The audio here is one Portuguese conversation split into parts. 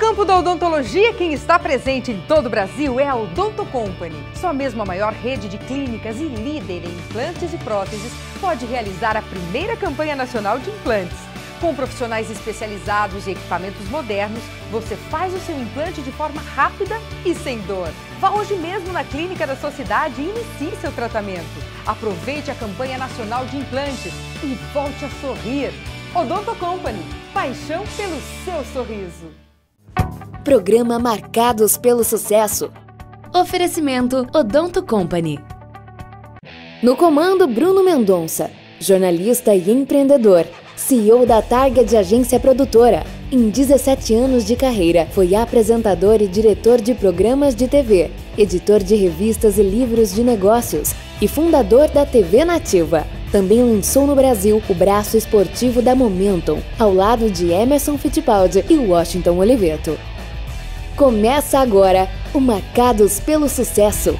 campo da odontologia, quem está presente em todo o Brasil é a Odonto Company. Só mesmo a maior rede de clínicas e líder em implantes e próteses pode realizar a primeira campanha nacional de implantes. Com profissionais especializados e equipamentos modernos, você faz o seu implante de forma rápida e sem dor. Vá hoje mesmo na clínica da sua cidade e inicie seu tratamento. Aproveite a campanha nacional de implantes e volte a sorrir. Odonto Company, paixão pelo seu sorriso. Programa Marcados pelo Sucesso. Oferecimento Odonto Company. No comando, Bruno Mendonça, jornalista e empreendedor, CEO da Target Agência Produtora. Em 17 anos de carreira, foi apresentador e diretor de programas de TV, editor de revistas e livros de negócios e fundador da TV Nativa. Também lançou no Brasil o braço esportivo da Momentum, ao lado de Emerson Fittipaldi e Washington Oliveto. Começa agora o Marcados pelo Sucesso.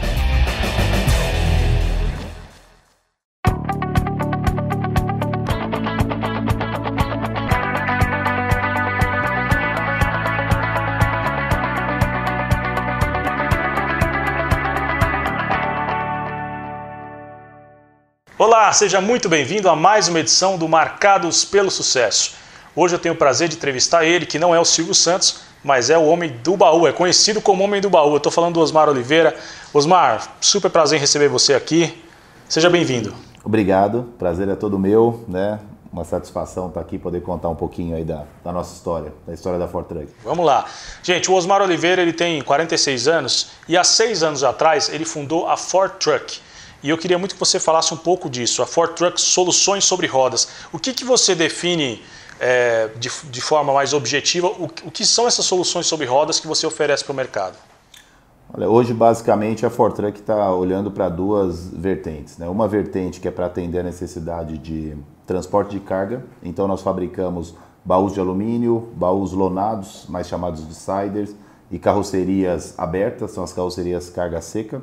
Olá, seja muito bem-vindo a mais uma edição do Marcados pelo Sucesso. Hoje eu tenho o prazer de entrevistar ele, que não é o Silvio Santos, mas é o Homem do Baú, é conhecido como Homem do Baú. Eu estou falando do Osmar Oliveira. Osmar, super prazer em receber você aqui. Seja bem-vindo. Obrigado, prazer é todo meu, né? Uma satisfação estar aqui, poder contar um pouquinho aí da nossa história, da história da Ford Truck. Vamos lá. Gente, o Osmar Oliveira ele tem 46 anos e há 6 anos atrás ele fundou a Ford Truck. E eu queria muito que você falasse um pouco disso, a Ford Truck Soluções sobre Rodas. O que você define de forma mais objetiva, o que são essas soluções sobre rodas que você oferece para o mercado? Olha, hoje basicamente a Ford Truck está olhando para duas vertentes, né? Uma vertente que é para atender a necessidade de transporte de carga, então nós fabricamos baús de alumínio, baús lonados, mais chamados de siders, e carrocerias abertas, são as carrocerias carga seca,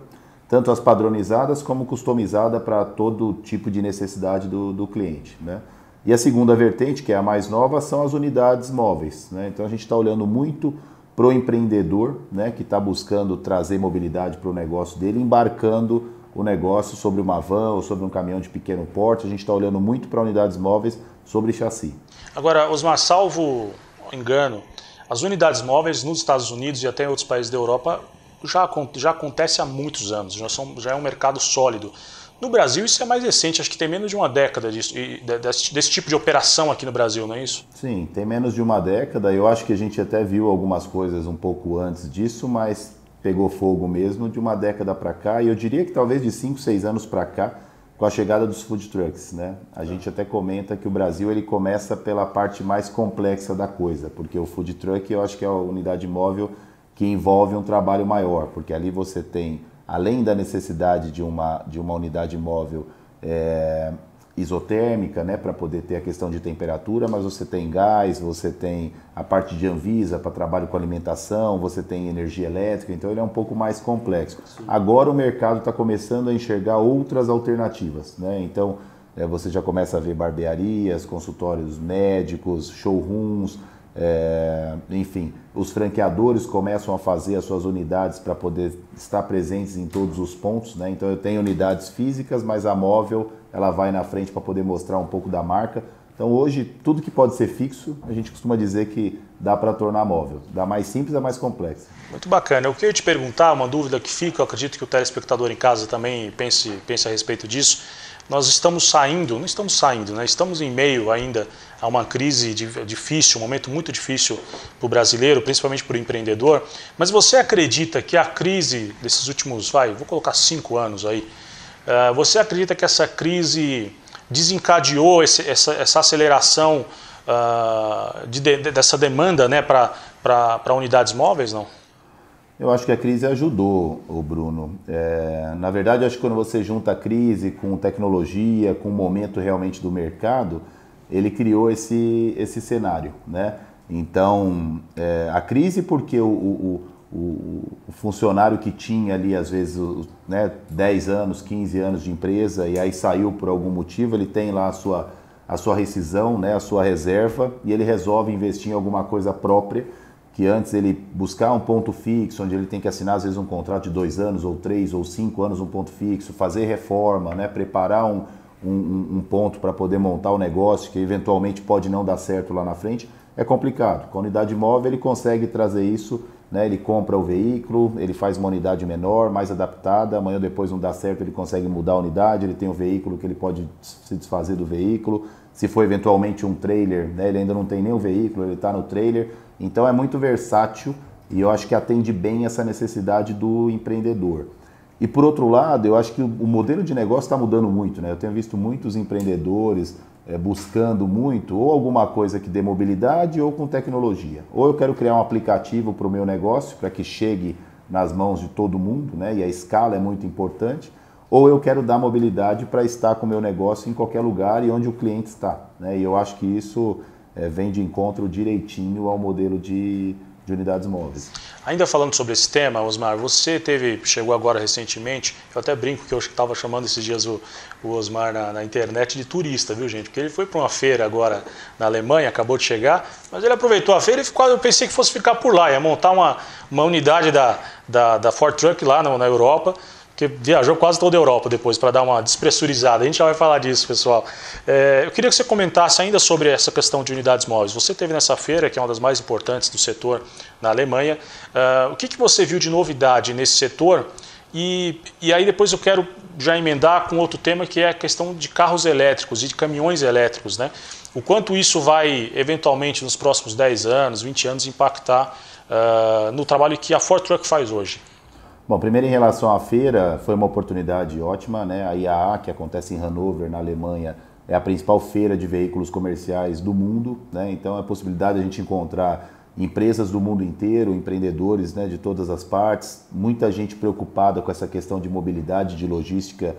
tanto as padronizadas como customizadas para todo tipo de necessidade do cliente, né? E a segunda vertente, que é a mais nova, são as unidades móveis, né? Então a gente está olhando muito para o empreendedor, né, que está buscando trazer mobilidade para o negócio dele, embarcando o negócio sobre uma van ou sobre um caminhão de pequeno porte. A gente está olhando muito para unidades móveis sobre chassi. Agora, Osmar, salvo engano, as unidades móveis nos Estados Unidos e até em outros países da Europa já acontece há muitos anos, já é um mercado sólido. No Brasil isso é mais recente, acho que tem menos de uma década desse tipo de operação aqui no Brasil, não é isso? Sim, tem menos de uma década. Eu acho que a gente até viu algumas coisas um pouco antes disso, mas pegou fogo mesmo de uma década para cá, e eu diria que talvez de 5, 6 anos para cá, com a chegada dos food trucks, né? A gente até comenta que o Brasil ele começa pela parte mais complexa da coisa, porque o food truck eu acho que é a unidade móvel que envolve um trabalho maior, porque ali você tem, além da necessidade de uma unidade móvel isotérmica, né, para poder ter a questão de temperatura, mas você tem gás, você tem a parte de Anvisa para trabalho com alimentação, você tem energia elétrica, então ele é um pouco mais complexo. Sim. Agora o mercado está começando a enxergar outras alternativas, né? Então você já começa a ver barbearias, consultórios médicos, showrooms, enfim, os franqueadores começam a fazer as suas unidades para poder estar presentes em todos os pontos, né? Então eu tenho unidades físicas, mas a móvel ela vai na frente para poder mostrar um pouco da marca. Então hoje tudo que pode ser fixo, a gente costuma dizer que dá para tornar móvel. Da mais simples a mais complexa. Muito bacana. Eu queria te perguntar, uma dúvida que fica, eu acredito que o telespectador em casa também pense a respeito disso. Nós estamos não estamos saindo, né? Estamos em meio ainda a uma crise difícil, um momento muito difícil para o brasileiro, principalmente para o empreendedor. Mas você acredita que a crise desses últimos, vou colocar 5 anos aí, você acredita que essa crise desencadeou essa aceleração dessa demanda, né, para unidades móveis, não? Eu acho que a crise ajudou, Bruno. Na verdade, eu acho que quando você junta a crise com tecnologia, com o momento realmente do mercado, ele criou esse cenário, né? Então, a crise porque o funcionário que tinha ali, às vezes, né, 10 anos, 15 anos de empresa e aí saiu por algum motivo, ele tem lá a sua rescisão, né, a sua reserva, e ele resolve investir em alguma coisa própria que antes ele buscar um ponto fixo, onde ele tem que assinar às vezes um contrato de 2 anos, ou 3, ou 5 anos um ponto fixo, fazer reforma, né? Preparar um ponto para poder montar o negócio, que eventualmente pode não dar certo lá na frente, é complicado. Com a unidade móvel ele consegue trazer isso, né? Ele compra o veículo, ele faz uma unidade menor, mais adaptada, amanhã ou depois não dá certo, ele consegue mudar a unidade, ele tem um veículo que ele pode se desfazer do veículo. Se for eventualmente um trailer, né? Ele ainda não tem nem o veículo, ele está no trailer. Então é muito versátil e eu acho que atende bem essa necessidade do empreendedor. E por outro lado, eu acho que o modelo de negócio está mudando muito, né? Eu tenho visto muitos empreendedores buscando muito ou alguma coisa que dê mobilidade ou com tecnologia. Ou eu quero criar um aplicativo para o meu negócio para que chegue nas mãos de todo mundo, né? E a escala é muito importante. Ou eu quero dar mobilidade para estar com o meu negócio em qualquer lugar e onde o cliente está, né? E eu acho que isso vem de encontro direitinho ao modelo de unidades móveis. Ainda falando sobre esse tema, Osmar, você chegou agora recentemente, eu até brinco que eu estava chamando esses dias o Osmar na internet de turista, viu gente? Porque ele foi para uma feira agora na Alemanha, acabou de chegar, mas ele aproveitou a feira e eu pensei que fosse ficar por lá, ia montar uma unidade da Ford Truck lá na Europa, que viajou quase toda a Europa depois para dar uma despressurizada. A gente já vai falar disso, pessoal. Eu queria que você comentasse ainda sobre essa questão de unidades móveis. Você esteve nessa feira, que é uma das mais importantes do setor na Alemanha. O que você viu de novidade nesse setor? E aí depois eu quero já emendar com outro tema, que é a questão de carros elétricos e de caminhões elétricos, né? O quanto isso vai, eventualmente, nos próximos 10 anos, 20 anos, impactar no trabalho que a Ford Truck faz hoje. Bom, primeiro em relação à feira, foi uma oportunidade ótima, né? A IAA, que acontece em Hannover, na Alemanha, é a principal feira de veículos comerciais do mundo, né? Então é a possibilidade de a gente encontrar empresas do mundo inteiro, empreendedores, né, de todas as partes, muita gente preocupada com essa questão de mobilidade, de logística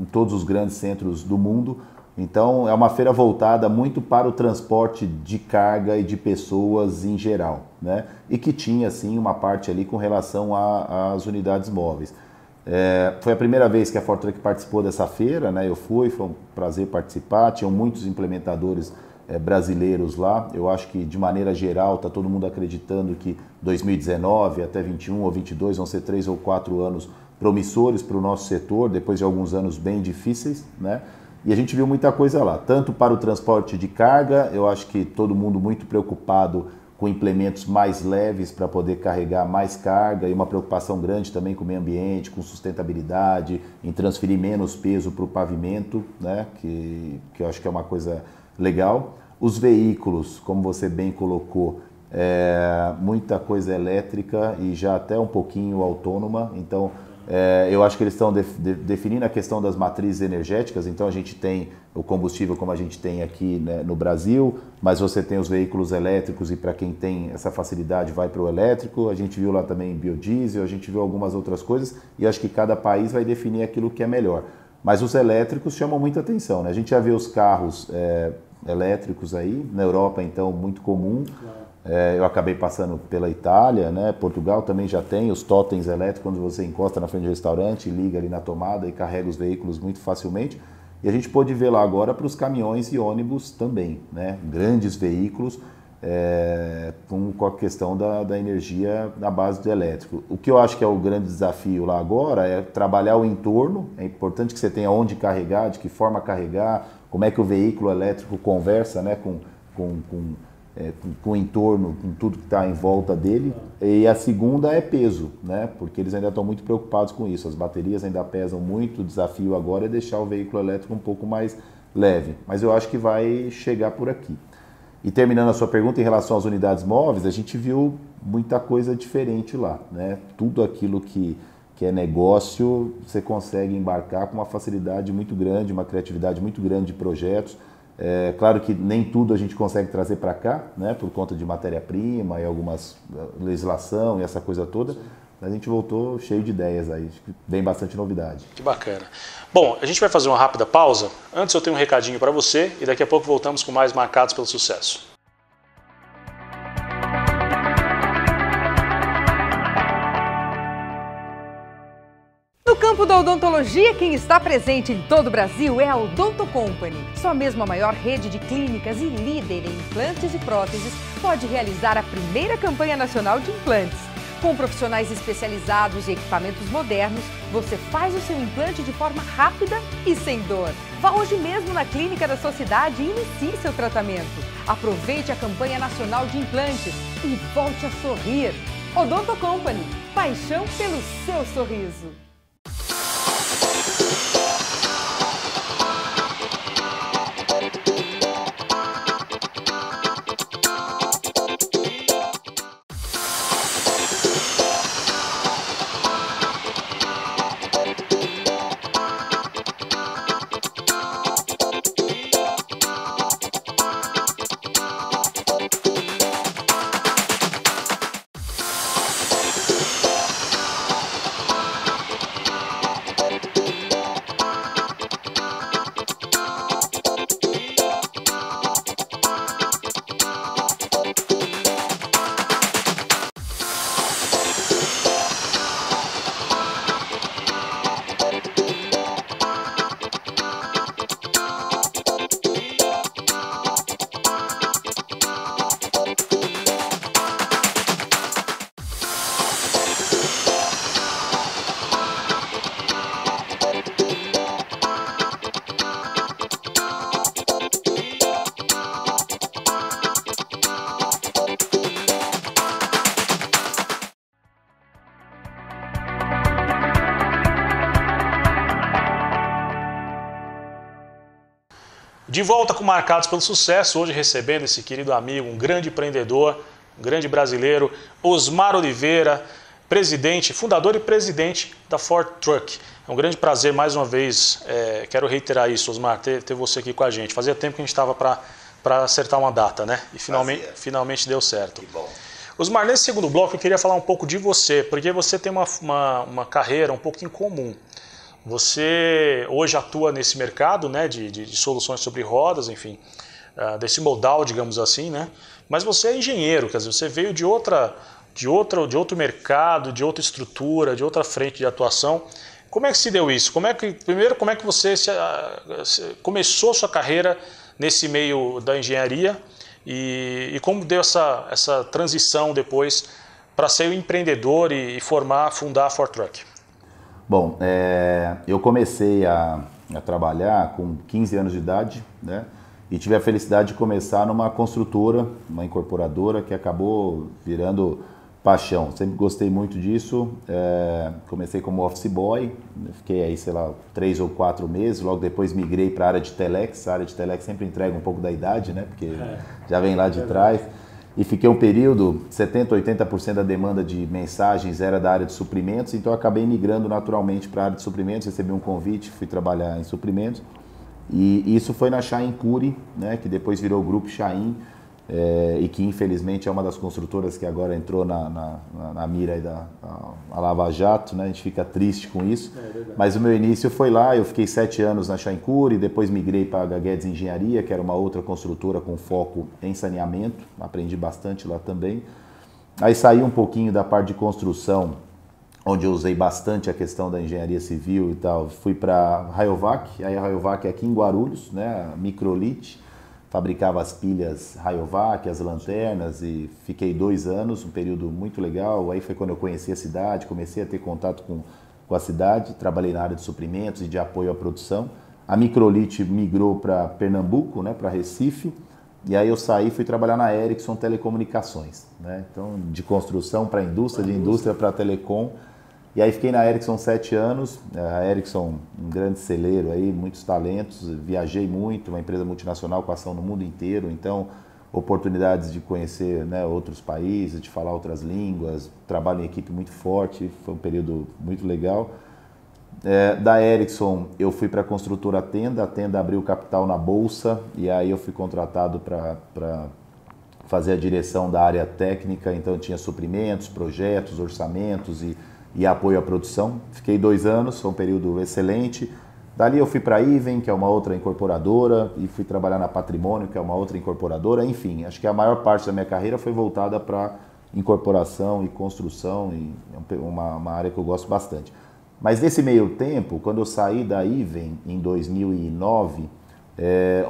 em todos os grandes centros do mundo. Então é uma feira voltada muito para o transporte de carga e de pessoas em geral, né? E que tinha sim uma parte ali com relação às unidades móveis. Foi a primeira vez que a Ford Truck participou dessa feira, né? Eu fui, foi um prazer participar, tinham muitos implementadores brasileiros lá. Eu acho que de maneira geral está todo mundo acreditando que 2019 até 21 ou 22 vão ser 3 ou 4 anos promissores para o nosso setor, depois de alguns anos bem difíceis, né? E a gente viu muita coisa lá, tanto para o transporte de carga, eu acho que todo mundo muito preocupado com implementos mais leves para poder carregar mais carga e uma preocupação grande também com o meio ambiente, com sustentabilidade, em transferir menos peso para o pavimento, né? Que eu acho que é uma coisa legal. Os veículos, como você bem colocou, muita coisa elétrica e já até um pouquinho autônoma, então eu acho que eles estão definindo a questão das matrizes energéticas, então a gente tem o combustível como a gente tem aqui, né, no Brasil, mas você tem os veículos elétricos e para quem tem essa facilidade vai para o elétrico, a gente viu lá também biodiesel, a gente viu algumas outras coisas e acho que cada país vai definir aquilo que é melhor. Mas os elétricos chamam muita atenção, né? A gente já vê os carros elétricos aí, na Europa então muito comum. Eu acabei passando pela Itália, né? Portugal também já tem os totens elétricos, quando você encosta na frente do restaurante, liga ali na tomada e carrega os veículos muito facilmente. E a gente pôde ver lá agora para os caminhões e ônibus também, né? Grandes veículos com a questão da energia na base do elétrico. O que eu acho que é o grande desafio lá agora é trabalhar o entorno. É importante que você tenha onde carregar, de que forma carregar, como é que o veículo elétrico conversa, né, com o entorno, com tudo que está em volta dele. E a segunda é peso, né? Porque eles ainda estão muito preocupados com isso. As baterias ainda pesam muito, o desafio agora é deixar o veículo elétrico um pouco mais leve. Mas eu acho que vai chegar por aqui. E terminando a sua pergunta em relação às unidades móveis, a gente viu muita coisa diferente lá, né? Tudo aquilo que é negócio, você consegue embarcar com uma facilidade muito grande, uma criatividade muito grande de projetos. Claro que nem tudo a gente consegue trazer para cá, né, por conta de matéria-prima e algumas legislação e essa coisa toda. Mas a gente voltou cheio de ideias aí, vem bastante novidade. Que bacana. Bom, a gente vai fazer uma rápida pausa. Antes eu tenho um recadinho para você e daqui a pouco voltamos com mais Marcados pelo Sucesso. campo da odontologia, quem está presente em todo o Brasil é a Odonto Company. Só mesmo a maior rede de clínicas e líder em implantes e próteses pode realizar a primeira campanha nacional de implantes. Com profissionais especializados e equipamentos modernos, você faz o seu implante de forma rápida e sem dor. Vá hoje mesmo na clínica da sua cidade e inicie seu tratamento. Aproveite a campanha nacional de implantes e volte a sorrir. Odonto Company, paixão pelo seu sorriso. De volta com Marcados pelo Sucesso, hoje recebendo esse querido amigo, um grande empreendedor, um grande brasileiro, Osmar Oliveira, presidente, fundador e presidente da Ford Truck. É um grande prazer, mais uma vez, quero reiterar isso, Osmar, ter você aqui com a gente. Fazia tempo que a gente estava para acertar uma data, né? E finalmente deu certo. Que bom. Osmar, nesse segundo bloco eu queria falar um pouco de você, porque você tem uma carreira um pouco incomum. Você hoje atua nesse mercado, né, de soluções sobre rodas, enfim, desse modal, digamos assim, né? Mas você é engenheiro, quer dizer, você veio de outro mercado, de outra estrutura, de outra frente de atuação. Como é que se deu isso? Primeiro, como é que você começou sua carreira nesse meio da engenharia e como deu essa transição depois para ser um empreendedor e fundar a Ford Truck? Bom, eu comecei a trabalhar com 15 anos de idade, né? E tive a felicidade de começar numa construtora, uma incorporadora que acabou virando paixão. Sempre gostei muito disso. Comecei como office boy, fiquei aí, sei lá, 3 ou 4 meses. Logo depois migrei para a área de telex. A área de telex sempre entrega um pouco da idade, né? Porque já vem lá de trás. E fiquei um período, 70%, 80% da demanda de mensagens era da área de suprimentos, então eu acabei migrando naturalmente para a área de suprimentos, recebi um convite, fui trabalhar em suprimentos. E isso foi na Shain Curi, né, que depois virou o Grupo Shain, e que infelizmente é uma das construtoras que agora entrou na mira aí da Lava Jato, né? A gente fica triste com isso. Mas o meu início foi lá, eu fiquei 7 anos na Shain Curi, depois migrei para a Guedes Engenharia, que era uma outra construtora com foco em saneamento, aprendi bastante lá também. Aí saí um pouquinho da parte de construção, onde eu usei bastante a questão da engenharia civil e tal, fui para a Rayovac, aí a Rayovac é aqui em Guarulhos, né, Microlite, fabricava as pilhas Rayovac, as lanternas, e fiquei 2 anos, um período muito legal. Aí foi quando eu conheci a cidade, comecei a ter contato com a cidade, trabalhei na área de suprimentos e de apoio à produção. A Microlite migrou para Pernambuco, né, para Recife, e aí eu saí e fui trabalhar na Ericsson Telecomunicações, né? Então, de construção para indústria, de indústria para telecom. E aí fiquei na Ericsson 7 anos, a Ericsson, um grande celeiro aí, muitos talentos, viajei muito, uma empresa multinacional com ação no mundo inteiro, então oportunidades de conhecer, né, outros países, de falar outras línguas, trabalho em equipe muito forte, foi um período muito legal. Da Ericsson eu fui para a construtora Tenda, a Tenda abriu capital na Bolsa e aí eu fui contratado para fazer a direção da área técnica, então eu tinha suprimentos, projetos, orçamentos e apoio à produção. Fiquei 2 anos, foi um período excelente. Dali eu fui para a Iven, que é uma outra incorporadora, e fui trabalhar na Patrimônio, que é uma outra incorporadora. Enfim, acho que a maior parte da minha carreira foi voltada para incorporação e construção, e é uma área que eu gosto bastante. Mas nesse meio tempo, quando eu saí da Iven em 2009,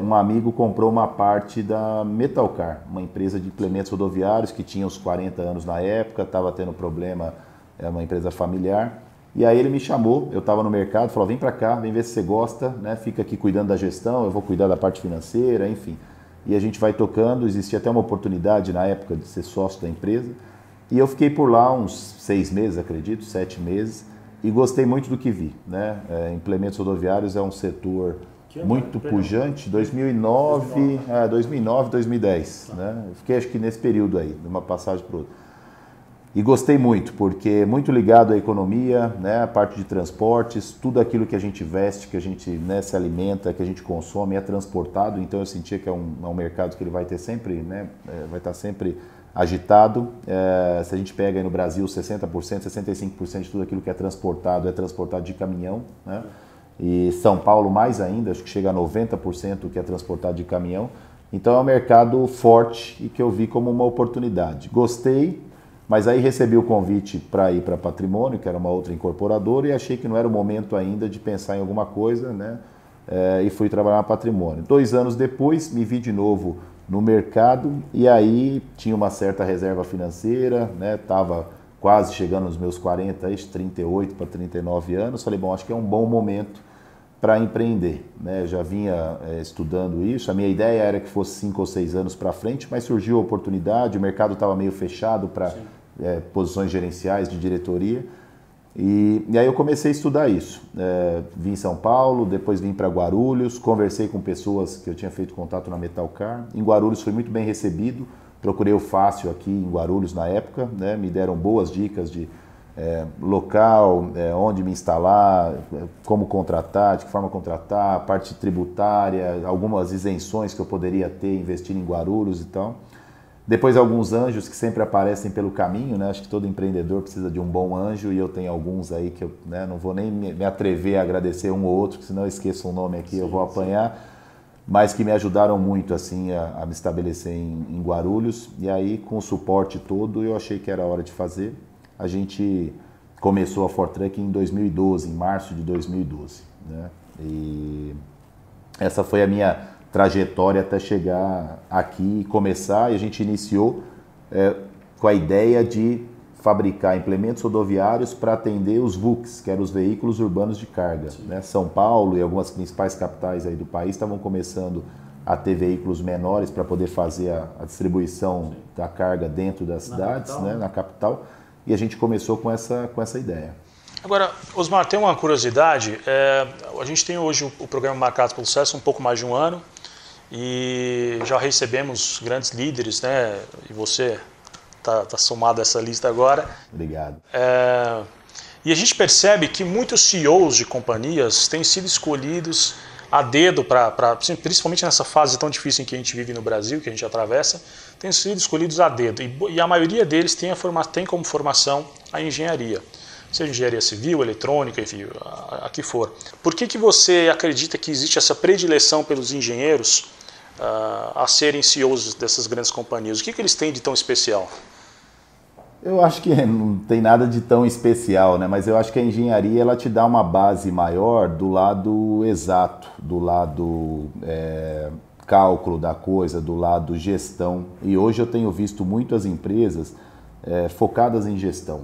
um amigo comprou uma parte da Metalcar, uma empresa de implementos rodoviários que tinha uns 40 anos na época, estava tendo problema, uma empresa familiar. E aí ele me chamou, eu estava no mercado, falou, vem para cá, vem ver se você gosta, né? Fica aqui cuidando da gestão, eu vou cuidar da parte financeira, enfim. E a gente vai tocando, existia até uma oportunidade na época de ser sócio da empresa. E eu fiquei por lá uns 6 meses, acredito, 7 meses, e gostei muito do que vi, né? Implementos rodoviários é um setor muito pujante, 2009, 2010, né? Eu fiquei acho que nesse período aí, de uma passagem para outra. E gostei muito, porque é muito ligado à economia, né, a parte de transportes, tudo aquilo que a gente veste, que a gente, né, se alimenta, que a gente consome é transportado, então eu sentia que é um mercado que ele vai ter sempre, né, vai estar sempre agitado. Se a gente pega aí no Brasil 60%, 65% de tudo aquilo que é transportado de caminhão, né? E São Paulo mais ainda, acho que chega a 90% que é transportado de caminhão. Então é um mercado forte e que eu vi como uma oportunidade. Gostei. Mas aí recebi o convite para ir para Patrimônio, que era uma outra incorporadora, e achei que não era o momento ainda de pensar em alguma coisa, né? E fui trabalhar na Patrimônio. 2 anos depois, me vi de novo no mercado, e aí tinha uma certa reserva financeira, né? Estava quase chegando nos meus 38 para 39 anos. Falei, bom, acho que é um bom momento para empreender, né? Já vinha estudando isso, a minha ideia era que fosse 5 ou 6 anos para frente, mas surgiu a oportunidade, o mercado estava meio fechado para posições gerenciais de diretoria, e aí eu comecei a estudar isso. Vim em São Paulo, depois vim para Guarulhos, conversei com pessoas que eu tinha feito contato na Metalcar. Em Guarulhos fui muito bem recebido, procurei o Fácil aqui em Guarulhos na época, né? Me deram boas dicas de local, onde me instalar, como contratar, de que forma contratar, parte tributária, algumas isenções que eu poderia ter investindo em Guarulhos e tal. Depois alguns anjos que sempre aparecem pelo caminho, né? Acho que todo empreendedor precisa de um bom anjo e eu tenho alguns aí que eu, né, não vou nem me atrever a agradecer um ou outro, senão eu esqueço um nome aqui, eu vou apanhar, mas que me ajudaram muito assim a me estabelecer em Guarulhos. E aí com o suporte todo eu achei que era hora de fazer. A gente começou a Fortran em 2012, em março de 2012, né? E essa foi a minha trajetória até chegar aqui e começar. E a gente iniciou com a ideia de fabricar implementos rodoviários para atender os VUCs, que eram os veículos urbanos de carga, né? São Paulo e algumas principais capitais aí do país estavam começando a ter veículos menores para poder fazer a distribuição da carga dentro das cidades, né? Na capital. E a gente começou com essa ideia. Agora, Osmar, tem uma curiosidade. A gente tem hoje o programa Marcados pelo Sucesso um pouco mais de um ano e já recebemos grandes líderes, né? E você está somado a essa lista agora. Obrigado. E a gente percebe que muitos CEOs de companhias têm sido escolhidos a dedo, principalmente nessa fase tão difícil em que a gente vive no Brasil, que a gente atravessa, têm sido escolhidos a dedo. E a maioria deles tem como formação a engenharia. Seja engenharia civil, eletrônica, enfim, a que for. Por que você acredita que existe essa predileção pelos engenheiros a serem CEOs dessas grandes companhias? O que eles têm de tão especial? Eu acho que não tem nada de tão especial, né? Mas eu acho que a engenharia ela te dá uma base maior do lado exato, do lado cálculo da coisa, do lado gestão. E hoje eu tenho visto muitas empresas focadas em gestão.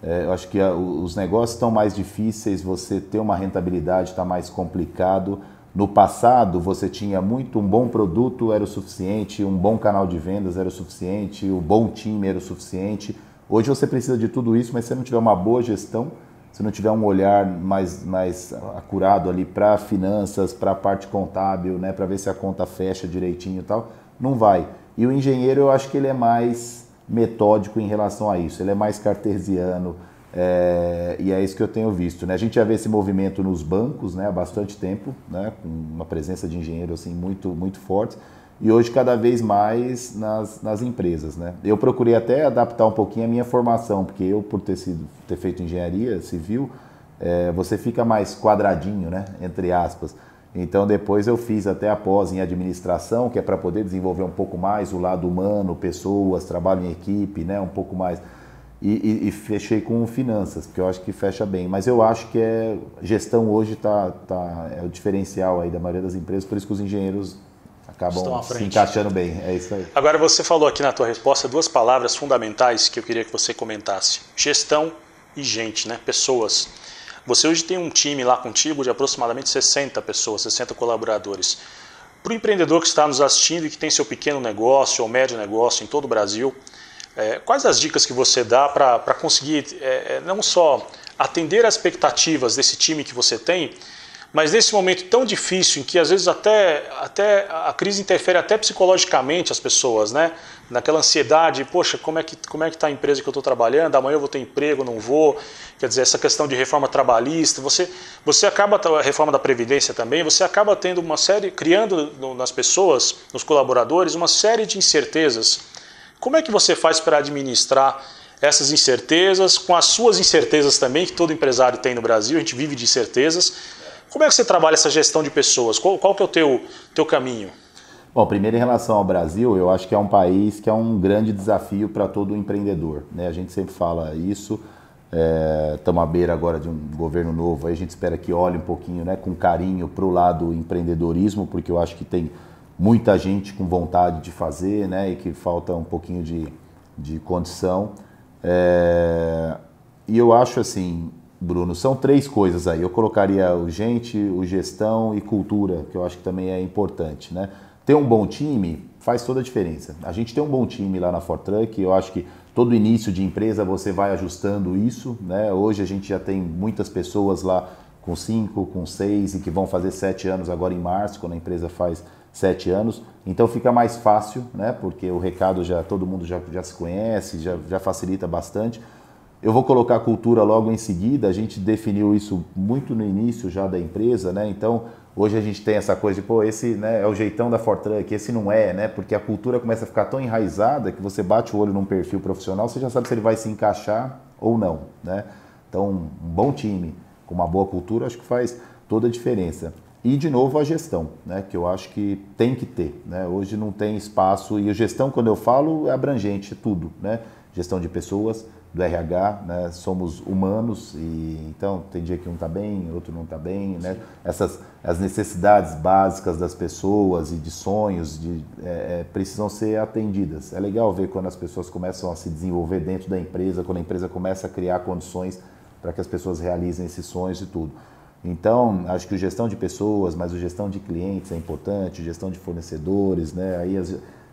Eu acho que os negócios estão mais difíceis, você ter uma rentabilidade está mais complicado. No passado você tinha um bom produto era o suficiente, um bom canal de vendas era o suficiente, um bom time era o suficiente. Hoje você precisa de tudo isso, mas se você não tiver uma boa gestão, se não tiver um olhar mais acurado ali para finanças, para a parte contábil, né, para ver se a conta fecha direitinho e tal, não vai. E o engenheiro eu acho que ele é mais metódico em relação a isso, ele é mais cartesiano, e é isso que eu tenho visto, né? A gente já vê esse movimento nos bancos, né, há bastante tempo, né, com uma presença de engenheiro assim, muito, muito forte. E hoje cada vez mais nas empresas, né? Eu procurei até adaptar um pouquinho a minha formação, porque eu, por ter feito engenharia civil, você fica mais quadradinho, né? Entre aspas. Então depois eu fiz até a pós em administração, que é para poder desenvolver um pouco mais o lado humano, pessoas, trabalho em equipe, né? Um pouco mais. e fechei com finanças, porque eu acho que fecha bem. Mas eu acho que gestão hoje é o diferencial aí da maioria das empresas, por isso que os engenheiros acabam se encaixando bem. É isso aí. Agora, você falou aqui na tua resposta 2 palavras fundamentais que eu queria que você comentasse. Gestão e gente, né? Pessoas. Você hoje tem um time lá contigo de aproximadamente 60 pessoas, 60 colaboradores. Para o empreendedor que está nos assistindo e que tem seu pequeno negócio ou médio negócio em todo o Brasil, quais as dicas que você dá para conseguir não só atender às expectativas desse time que você tem, mas nesse momento tão difícil em que às vezes até a crise interfere até psicologicamente as pessoas, né? Naquela ansiedade, poxa, como é que está a empresa que eu estou trabalhando? Amanhã eu vou ter emprego, não vou? Quer dizer, essa questão de reforma trabalhista, você acaba, a reforma da Previdência também, você acaba tendo uma série, criando nas pessoas, nos colaboradores, uma série de incertezas. Como é que você faz para administrar essas incertezas, com as suas incertezas também, que todo empresário tem no Brasil, a gente vive de incertezas. Como é que você trabalha essa gestão de pessoas? Qual que é o teu caminho? Bom, primeiro em relação ao Brasil, eu acho que é um país que é um grande desafio para todo empreendedor, né? A gente sempre fala isso, estamos à beira agora de um governo novo, aí a gente espera que olhe um pouquinho, né, com carinho para o lado empreendedorismo, porque eu acho que tem muita gente com vontade de fazer, né, e que falta um pouquinho de condição. E eu acho assim, Bruno, são 3 coisas aí. Eu colocaria o gente, o gestão e cultura, que eu acho que também é importante, né? Ter um bom time faz toda a diferença. A gente tem um bom time lá na Fortruck, eu acho que todo início de empresa você vai ajustando isso, né? Hoje a gente já tem muitas pessoas lá com 5, com 6 e que vão fazer 7 anos agora em março, quando a empresa faz 7 anos. Então fica mais fácil, né? Porque o recado todo mundo já se conhece, já facilita bastante. Eu vou colocar a cultura logo em seguida, a gente definiu isso muito no início já da empresa, né? Então, hoje a gente tem essa coisa de, esse, né, é o jeitão da Fortruck, esse não é, né? Porque a cultura começa a ficar tão enraizada que você bate o olho num perfil profissional, você já sabe se ele vai se encaixar ou não, né? Então, um bom time com uma boa cultura, acho que faz toda a diferença. E, de novo, a gestão, né? Que eu acho que tem que ter, né? Hoje não tem espaço, e a gestão, quando eu falo, é abrangente, é tudo, né? Gestão de pessoas, do RH, né? Somos humanos e então tem dia que um está bem, outro não está bem, né? As necessidades básicas das pessoas e de sonhos precisam ser atendidas. É legal ver quando as pessoas começam a se desenvolver dentro da empresa, quando a empresa começa a criar condições para que as pessoas realizem esses sonhos e tudo. Então, acho que a gestão de pessoas, mas a gestão de clientes é importante, gestão de fornecedores, né?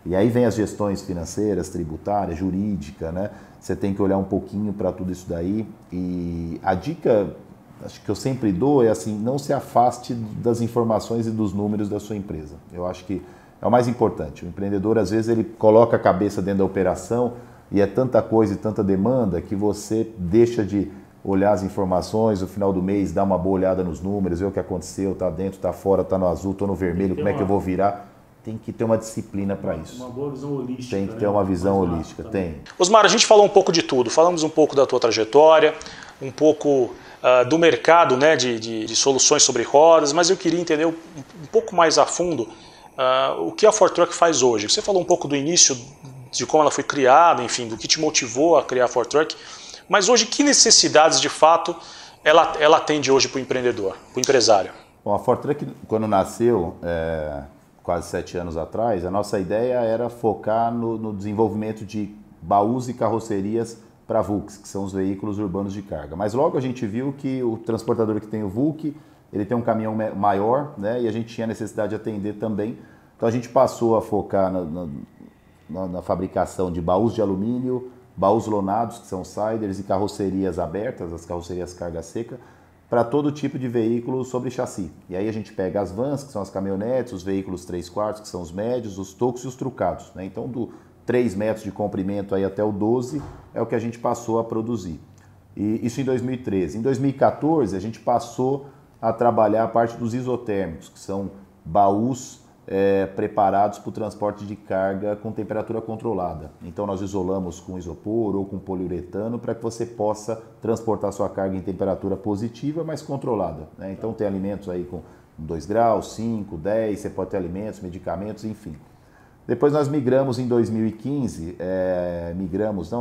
E aí vem as gestões financeiras, tributárias, jurídica, né? Você tem que olhar um pouquinho para tudo isso daí. E a dica, acho que eu sempre dou é assim, não se afaste das informações e dos números da sua empresa. Eu acho que é o mais importante. O empreendedor, às vezes, ele coloca a cabeça dentro da operação e é tanta coisa e tanta demanda que você deixa de olhar as informações, no final do mês, dar uma boa olhada nos números, ver o que aconteceu, está dentro, está fora, está no azul, estou no vermelho, como é que eu vou virar? Tem que ter uma disciplina para isso. Uma boa visão holística. Tem que ter uma visão holística, tem. Osmar, a gente falou um pouco de tudo. Falamos um pouco da tua trajetória, um pouco do mercado, né, de soluções sobre rodas, mas eu queria entender um pouco mais a fundo o que a Fortruck faz hoje. Você falou um pouco do início, de como ela foi criada, enfim, do que te motivou a criar a Fortruck, mas hoje que necessidades de fato ela atende hoje para o empreendedor, para o empresário? Bom, a Fortruck, quando nasceu, quase 7 anos atrás, a nossa ideia era focar no desenvolvimento de baús e carrocerias para VUCs, que são os veículos urbanos de carga. Mas logo a gente viu que o transportador que tem o VUC, ele tem um caminhão maior, né? E a gente tinha necessidade de atender também. Então a gente passou a focar na fabricação de baús de alumínio, baús lonados, que são siders, e carrocerias abertas, as carrocerias carga seca, para todo tipo de veículo sobre chassi. E aí a gente pega as vans, que são as caminhonetes, os veículos 3/4, que são os médios, os tocos e os trucados, né? Então, do 3 metros de comprimento aí até o 12 é o que a gente passou a produzir. E isso em 2013. Em 2014, a gente passou a trabalhar a parte dos isotérmicos, que são baús preparados para o transporte de carga com temperatura controlada. Então nós isolamos com isopor ou com poliuretano para que você possa transportar sua carga em temperatura positiva, mas controlada, né? Então tem alimentos aí com 2 graus, 5, 10, você pode ter alimentos, medicamentos, enfim. Depois nós migramos em 2015,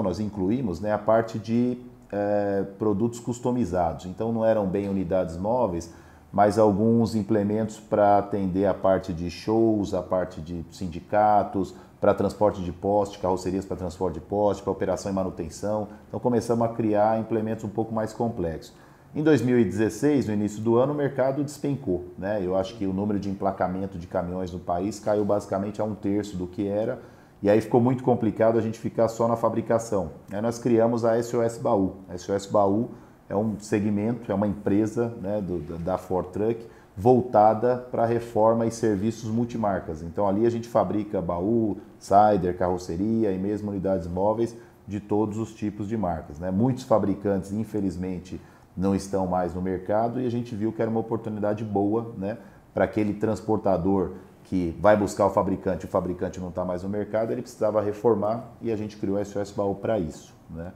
nós incluímos, né, a parte de produtos customizados. Então não eram bem unidades móveis, mas alguns implementos para atender a parte de shows, a parte de sindicatos, para transporte de poste, carrocerias para transporte de poste, para operação e manutenção. Então começamos a criar implementos um pouco mais complexos. Em 2016, no início do ano, o mercado despencou, né? Eu acho que o número de emplacamento de caminhões no país caiu basicamente a 1/3 do que era, e aí ficou muito complicado a gente ficar só na fabricação. Aí nós criamos a SOS Baú. A SOS Baú é um segmento, é uma empresa, né, da Ford Truck, voltada para reforma e serviços multimarcas. Então ali a gente fabrica baú, sider, carroceria e mesmo unidades móveis de todos os tipos de marcas, né? Muitos fabricantes, infelizmente, não estão mais no mercado e a gente viu que era uma oportunidade boa, né, para aquele transportador que vai buscar o fabricante não está mais no mercado, ele precisava reformar e a gente criou a SOS Baú para isso, né?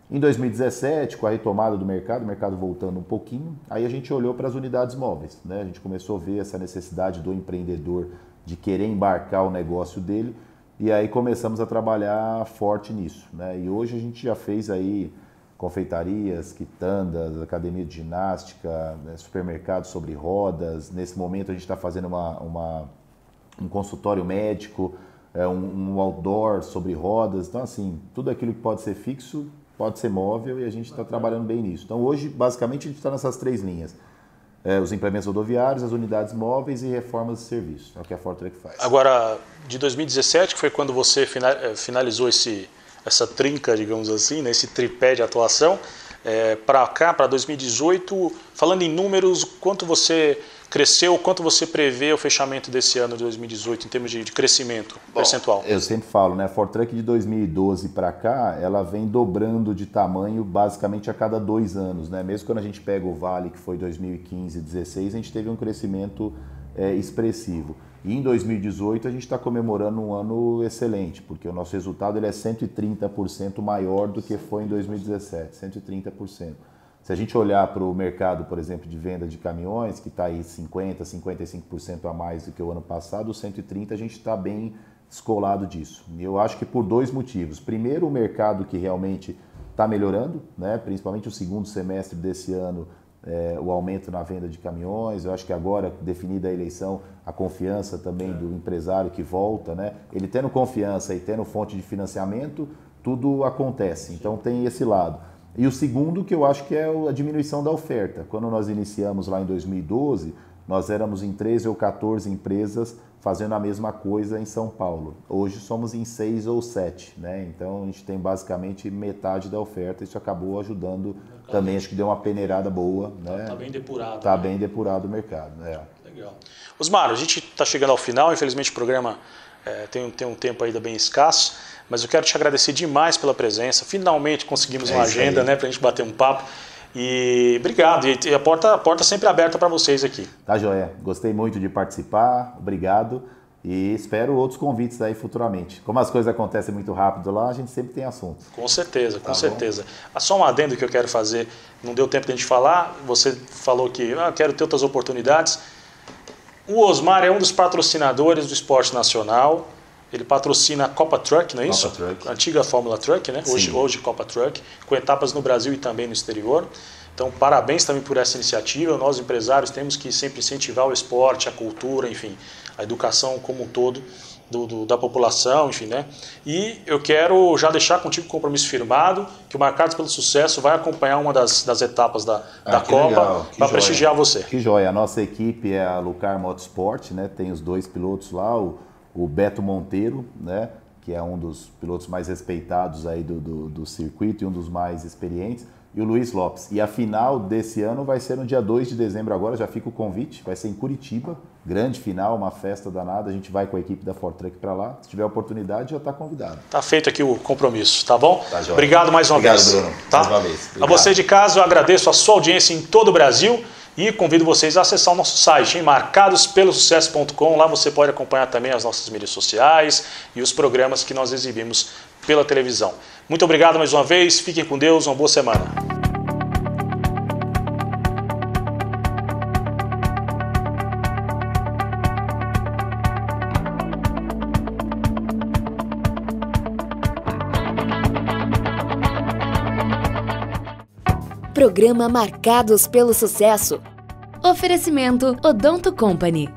Em 2017, com a retomada do mercado, o mercado voltando um pouquinho, aí a gente olhou para as unidades móveis, né? A gente começou a ver essa necessidade do empreendedor de querer embarcar o negócio dele e aí começamos a trabalhar forte nisso, né? E hoje a gente já fez aí confeitarias, quitandas, academia de ginástica, né, supermercados sobre rodas. Nesse momento a gente está fazendo um consultório médico, um outdoor sobre rodas. Então assim, tudo aquilo que pode ser fixo pode ser móvel e a gente está trabalhando bem nisso. Então hoje, basicamente, a gente está nessas 3 linhas. Os implementos rodoviários, as unidades móveis e reformas de serviço. É o que a Ford Truck faz. Agora, de 2017, que foi quando você finalizou essa trinca, digamos assim, né, esse tripé de atuação, para cá, para 2018, falando em números, quanto você cresceu, quanto você prevê o fechamento desse ano de 2018 em termos de crescimento percentual? Eu sempre falo, né, a Ford Truck de 2012 para cá, ela vem dobrando de tamanho basicamente a cada 2 anos, né? Mesmo quando a gente pega o Vale, que foi 2015 e 2016, a gente teve um crescimento expressivo. E em 2018 a gente está comemorando um ano excelente, porque o nosso resultado ele é 130% maior do que foi em 2017, 130%. Se a gente olhar para o mercado, por exemplo, de venda de caminhões, que está aí 50%, 55% a mais do que o ano passado, o 130% a gente está bem descolado disso. E eu acho que por 2 motivos. Primeiro, o mercado que realmente está melhorando, né? Principalmente o segundo semestre desse ano, o aumento na venda de caminhões. Eu acho que agora, definida a eleição, a confiança também do empresário que volta, né? Ele tendo confiança e tendo fonte de financiamento, tudo acontece. Então tem esse lado. E o segundo, que eu acho que é a diminuição da oferta. Quando nós iniciamos lá em 2012, nós éramos em 13 ou 14 empresas fazendo a mesma coisa em São Paulo. Hoje somos em 6 ou 7, né? Então a gente tem basicamente metade da oferta. Isso acabou ajudando também, acho que deu uma peneirada boa, né? Está bem depurado. Está bem depurado o mercado, né? Legal. Osmar, a gente está chegando ao final, infelizmente o programa tem um tempo ainda bem escasso, mas eu quero te agradecer demais pela presença. Finalmente conseguimos uma agenda, né, para a gente bater um papo. E obrigado, e a porta sempre aberta para vocês aqui. Tá, joia. Gostei muito de participar, obrigado. E espero outros convites aí futuramente. Como as coisas acontecem muito rápido lá, a gente sempre tem assunto. Com certeza, com certeza. Só um adendo que eu quero fazer, não deu tempo de a gente falar, você falou que quero ter outras oportunidades. O Osmar é um dos patrocinadores do esporte nacional. Ele patrocina a Copa Truck, não é isso? Copa Truck. A antiga Fórmula Truck, né? Hoje Copa Truck, com etapas no Brasil e também no exterior. Então, parabéns também por essa iniciativa. Nós, empresários, temos que sempre incentivar o esporte, a cultura, enfim, a educação como um todo da população, enfim, né? E eu quero já deixar contigo o compromisso firmado, que o Marcados pelo Sucesso vai acompanhar uma das etapas da Copa para prestigiar você. Que joia. A nossa equipe é a Lucar Motorsport, né? Tem os 2 pilotos lá, o Beto Monteiro, né? Que é um dos pilotos mais respeitados aí do circuito e um dos mais experientes, e o Luiz Lopes. E a final desse ano vai ser no dia 2 de dezembro agora, já fica o convite, vai ser em Curitiba, grande final, uma festa danada, a gente vai com a equipe da Ford Truck para lá, se tiver oportunidade já está convidado. Tá feito aqui o compromisso, tá bom? Tá, joia. Obrigado mais uma vez. Obrigado, Bruno. Tá? Mais uma vez. Obrigado. A você de casa, eu agradeço a sua audiência em todo o Brasil e convido vocês a acessar o nosso site, marcadospelosucesso.com. Lá você pode acompanhar também as nossas mídias sociais e os programas que nós exibimos pela televisão. Muito obrigado mais uma vez, fiquem com Deus, uma boa semana. Programa Marcados pelo Sucesso. Oferecimento Odonto Company.